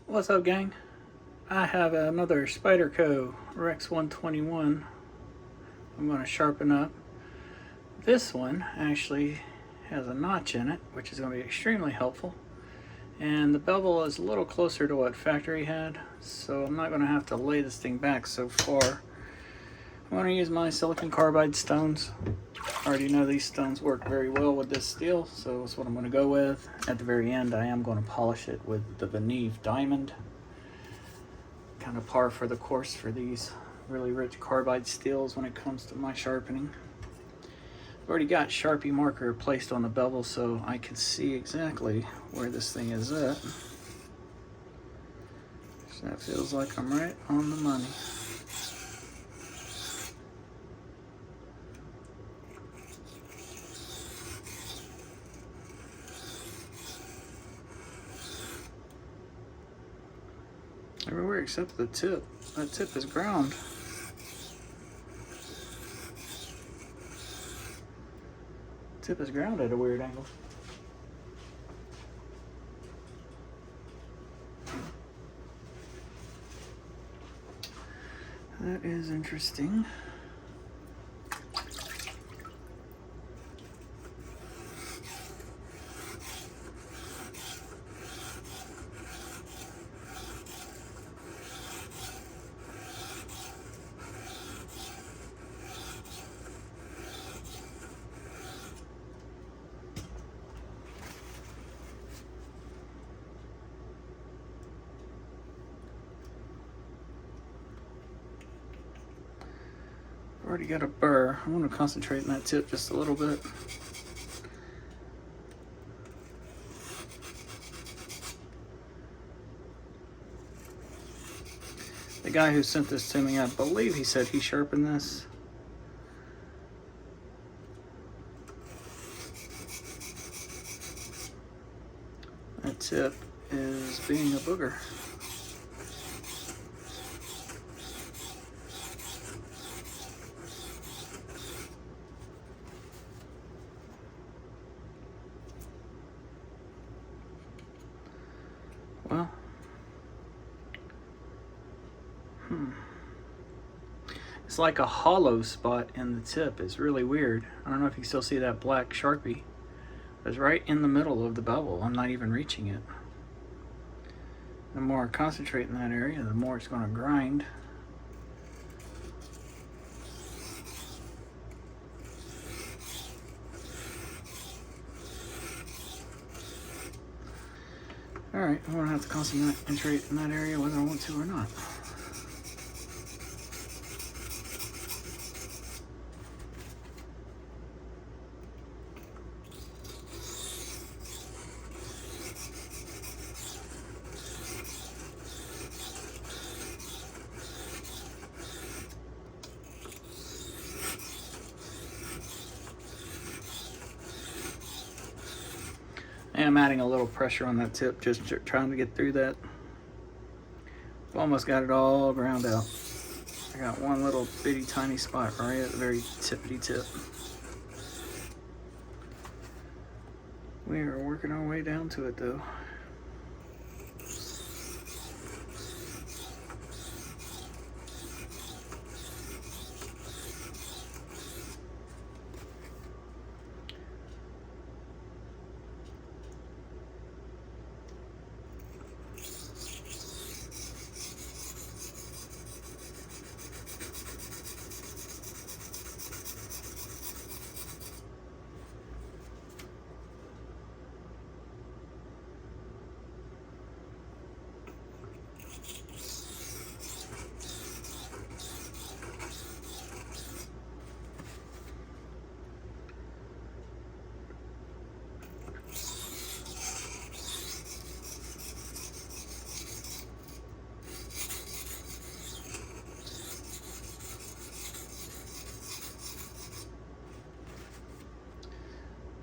What's up, gang? I have another Spyderco Rex121 I'm going to sharpen up. This one actually has a notch in it, which is going to be extremely helpful. And the bevel is a little closer to what factory had, so I'm not going to have to lay this thing back so far. I'm going to use my silicon carbide stones. I already know these stones work very well with this steel, so that's what I'm going to go with. At the very end, I am going to polish it with the Venev Diamond. Kind of par for the course for these really rich carbide steels when it comes to my sharpening. I've already got Sharpie marker placed on the bevel so I can see exactly where this thing is at. So that feels like I'm right on the money. Everywhere except the tip. That tip is ground. Tip is ground at a weird angle. That is interesting. Already got a burr. I want to concentrate on that tip just a little bit. The guy who sent this to me, I believe he said he sharpened this. That tip is being a booger. Well, it's like a hollow spot in the tip. It's really weird. I don't know if you still see that black Sharpie. It's right in the middle of the bevel. I'm not even reaching it. The more I concentrate in that area, the more it's going to grind. Alright, I'm going to have to concentrate in that area whether I want to or not. And I'm adding a little pressure on that tip, just trying to get through that. I've almost got it all ground out. I got one little bitty tiny spot right at the very tippity tip. We are working our way down to it though.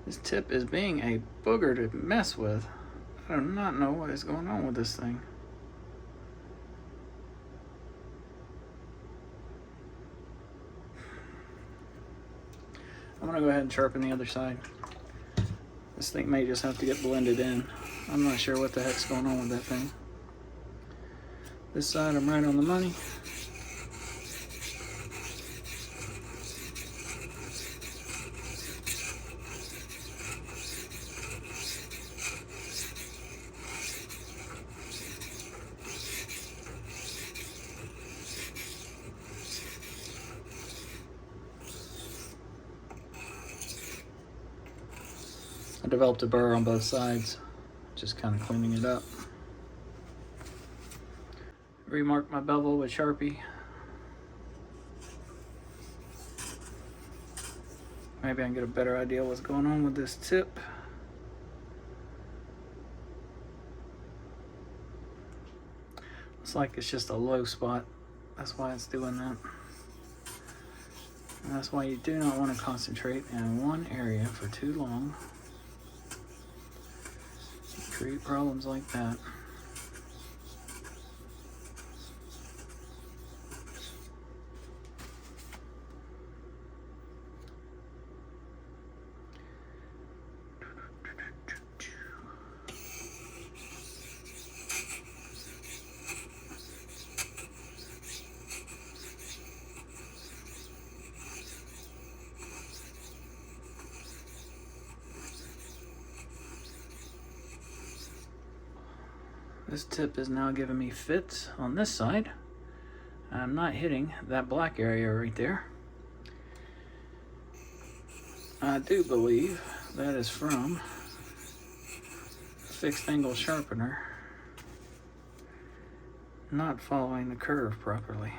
This tip is being a booger to mess with. I do not know what is going on with this thing. I'm gonna go ahead and sharpen the other side. This thing may just have to get blended in. I'm not sure what the heck's going on with that thing. This side I'm right on the money. I developed a burr on both sides, just kind of cleaning it up. Remarked my bevel with Sharpie. Maybe I can get a better idea what's going on with this tip. Looks like it's just a low spot. That's why it's doing that. And that's why you do not want to concentrate in one area for too long. You create problems like that. This tip is now giving me fits on this side. I'm not hitting that black area right there. I do believe that is from a fixed angle sharpener not following the curve properly.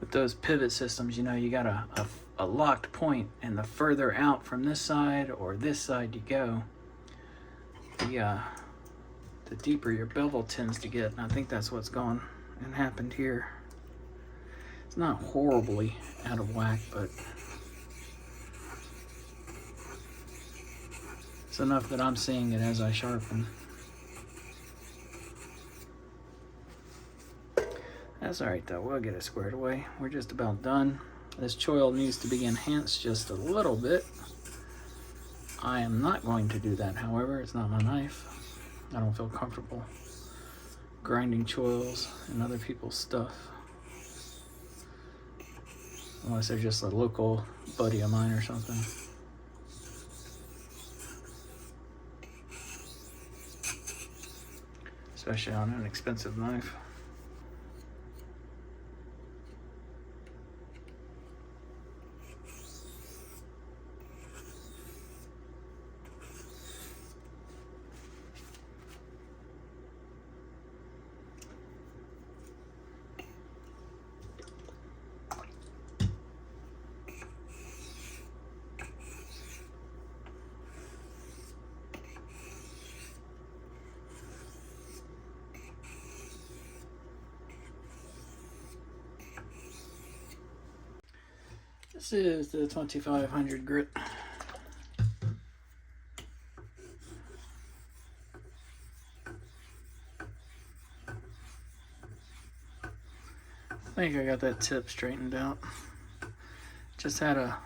With those pivot systems, you know, you got a locked point, and the further out from this side or this side you go, the deeper your bevel tends to get. And I think that's what's gone and happened here. It's not horribly out of whack, but it's enough that I'm seeing it as I sharpen. That's alright though, we'll get it squared away. We're just about done. This choil needs to be enhanced just a little bit. I am not going to do that, however. It's not my knife. I don't feel comfortable grinding choils and other people's stuff. Unless they're just a local buddy of mine or something. Especially on an expensive knife. This is the 2500 grit. I think I got that tip straightened out. Just had a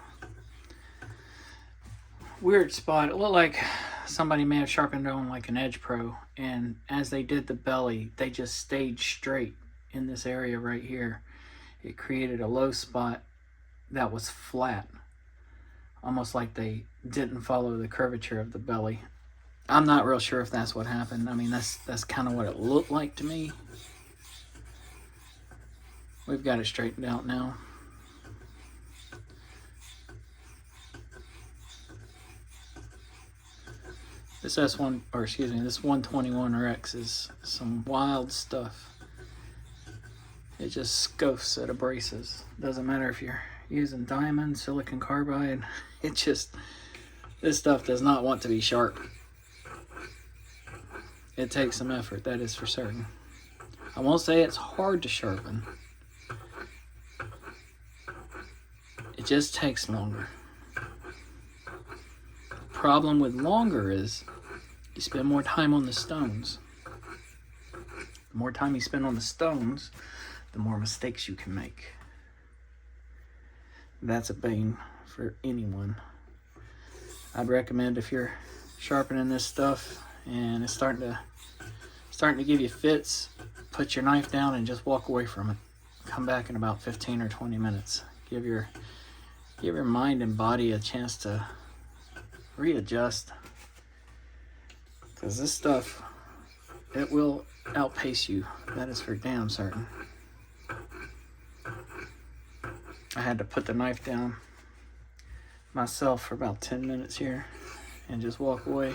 weird spot. It looked like somebody may have sharpened on like an Edge Pro, and as they did the belly, they just stayed straight in this area right here. It created a low spot that was flat, almost like they didn't follow the curvature of the belly. I'm not real sure if that's what happened. I mean, that's kind of what it looked like to me. We've got it straightened out now. This S1, or excuse me, this 121 REX is some wild stuff. It just scuffs at abrasives. Doesn't matter if you're using diamond, silicone carbide. It just, this stuff does not want to be sharp. It takes some effort, that is for certain. I won't say it's hard to sharpen. It just takes longer. The problem with longer is you spend more time on the stones. The more time you spend on the stones, the more mistakes you can make. that's a bane for anyone. I'd recommend, if you're sharpening this stuff and it's starting to give you fits, put your knife down and just walk away from it. Come back in about 15 or 20 minutes. Give your mind and body a chance to readjust, because this stuff, it will outpace you. That is for damn certain. I had to put the knife down myself for about 10 minutes here and just walk away.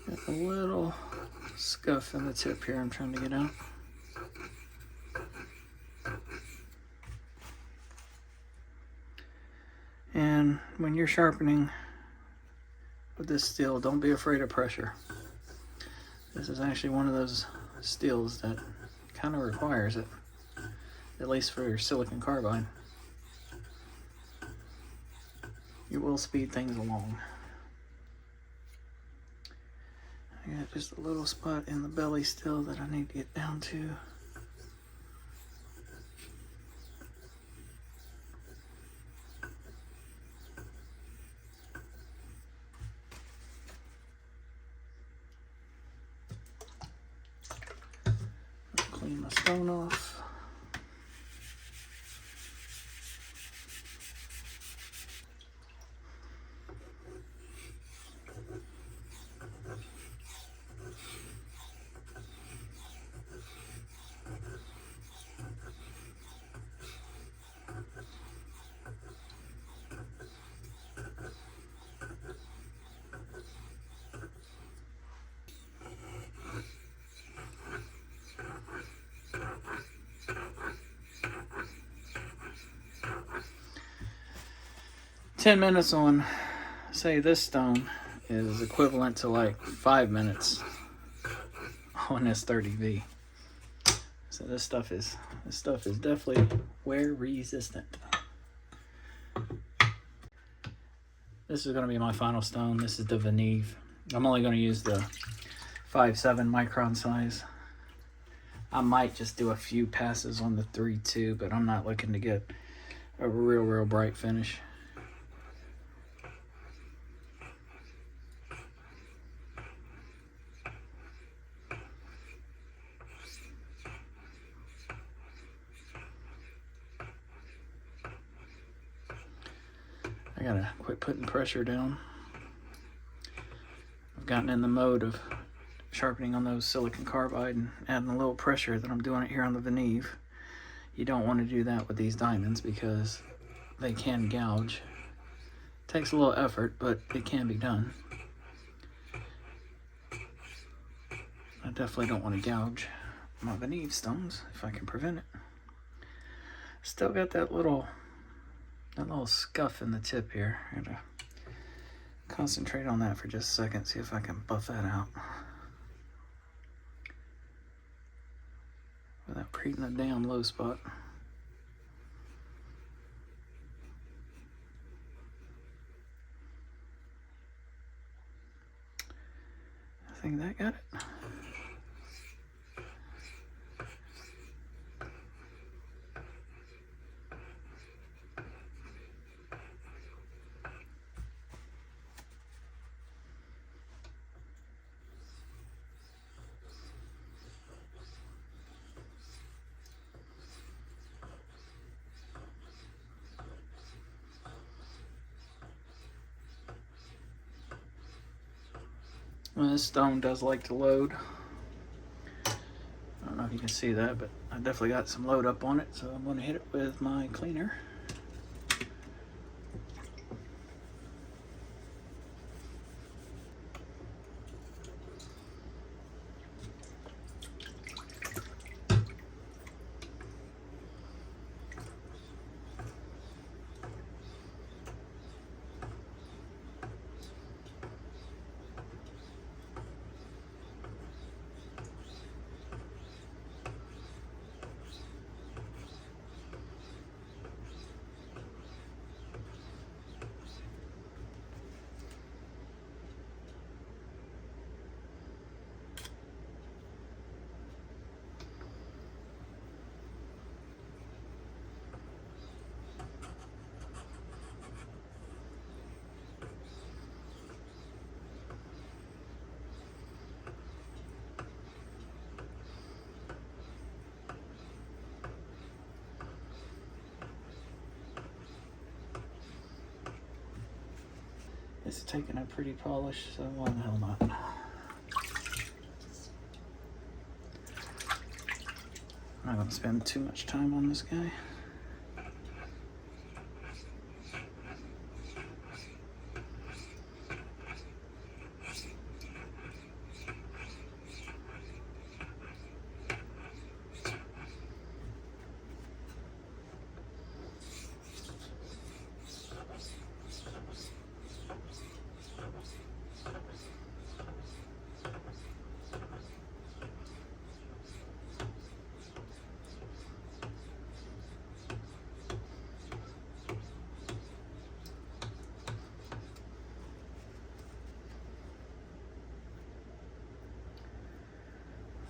Got a little scuff in the tip here I'm trying to get out. And when you're sharpening with this steel, don't be afraid of pressure. This is actually one of those steels that kind of requires it, at least for your silicon carbide. You will speed things along. I got just a little spot in the belly still that I need to get down to. Clean my stone off. "10 minutes on, say, this stone is equivalent to like 5 minutes on this 30V. So this stuff is definitely wear resistant. This is going to be my final stone. This is the Venev. I'm only going to use the 5.7 micron size. I might just do a few passes on the 3.2, but I'm not looking to get a real bright finish. I gotta quit putting pressure down. I've gotten in the mode of sharpening on those silicon carbide and adding a little pressure that I'm doing it here on the Venev. You don't want to do that with these diamonds because they can gouge. It takes a little effort, but it can be done. I definitely don't want to gouge my Venev stones if I can prevent it. Still got that little scuff in the tip here. I'm gonna concentrate on that for just a second, see if I can buff that out without creating a damn low spot. I think that got it. Well, this stone does like to load. I don't know if you can see that, but I definitely got some load up on it, so I'm going to hit it with my cleaner. It's taking a pretty polish, so why the hell not? I'm not going to spend too much time on this guy.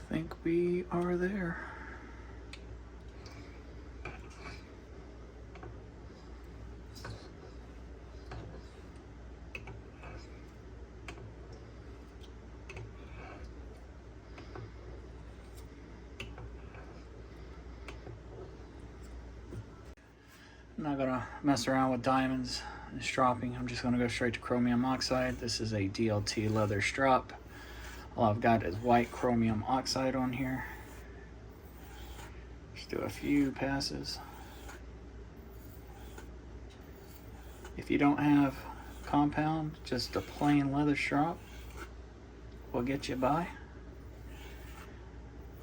I think we are there. I'm not gonna mess around with diamonds and stropping. I'm just gonna go straight to chromium oxide. This is a DLT leather strop. All I've got is white chromium oxide on here. Just do a few passes. If you don't have compound, just a plain leather strop will get you by.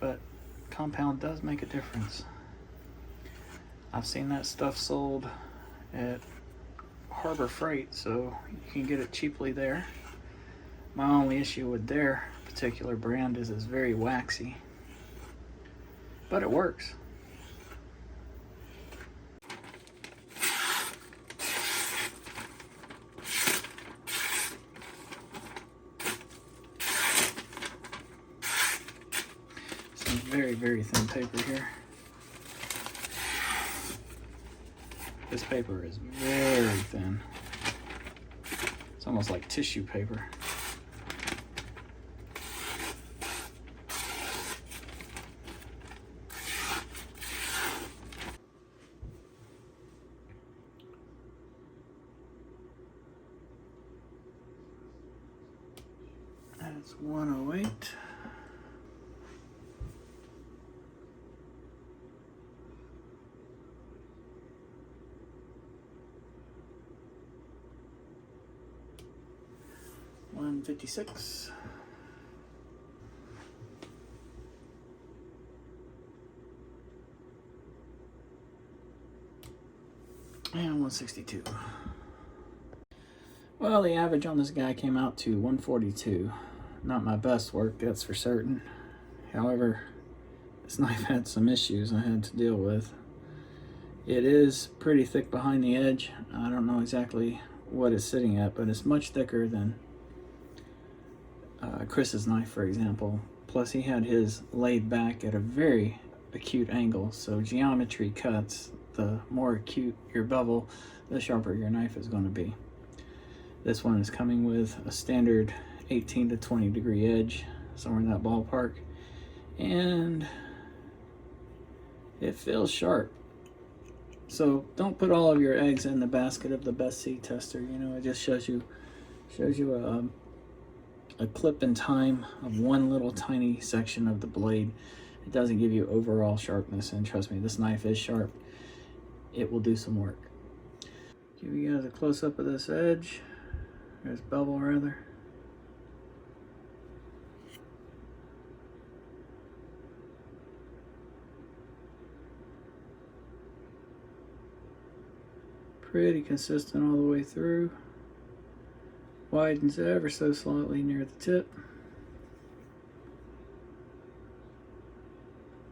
But compound does make a difference. I've seen that stuff sold at Harbor Freight, so you can get it cheaply there. My only issue with their particular brand is it's very waxy, but it works. Some very, very thin paper here. This paper is very thin. It's almost like tissue paper. That's 108. $156. And 162. Well, the average on this guy came out to 142. Not my best work, that's for certain. However, this knife had some issues I had to deal with. It is pretty thick behind the edge. I don't know exactly what it's sitting at, but it's much thicker than Chris's knife, for example. Plus, he had his laid back at a very acute angle, so geometry cuts. The more acute your bevel, the sharper your knife is going to be. This one is coming with a standard 18 to 20 degree edge, somewhere in that ballpark, and it feels sharp. So don't put all of your eggs in the basket of the Bess C tester. You know, it just shows you a clip in time of one little tiny section of the blade. It doesn't give you overall sharpness, and trust me, this knife is sharp. It will do some work. Give you guys a close-up of this edge, this bevel rather. Pretty consistent all the way through. Widens ever so slightly near the tip.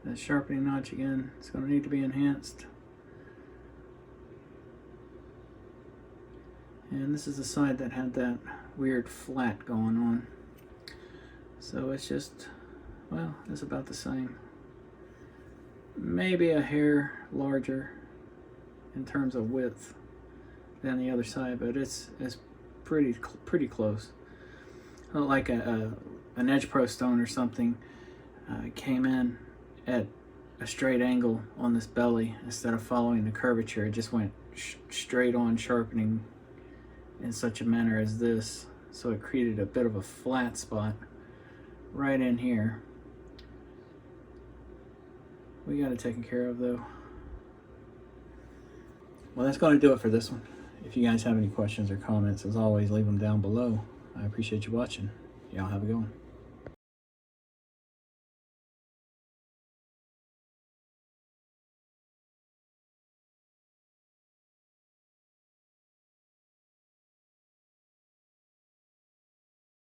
That sharpening notch again, it's going to need to be enhanced. And this is the side that had that weird flat going on. So it's just, well, it's about the same. Maybe a hair larger in terms of width than the other side, but it's pretty close. Like an Edge Pro stone or something came in at a straight angle on this belly instead of following the curvature. It just went straight on sharpening in such a manner as this, so it created a bit of a flat spot right in here. We got it taken care of though. Well, that's going to do it for this one. If you guys have any questions or comments, as always, leave them down below. I appreciate you watching. Y'all have a good one.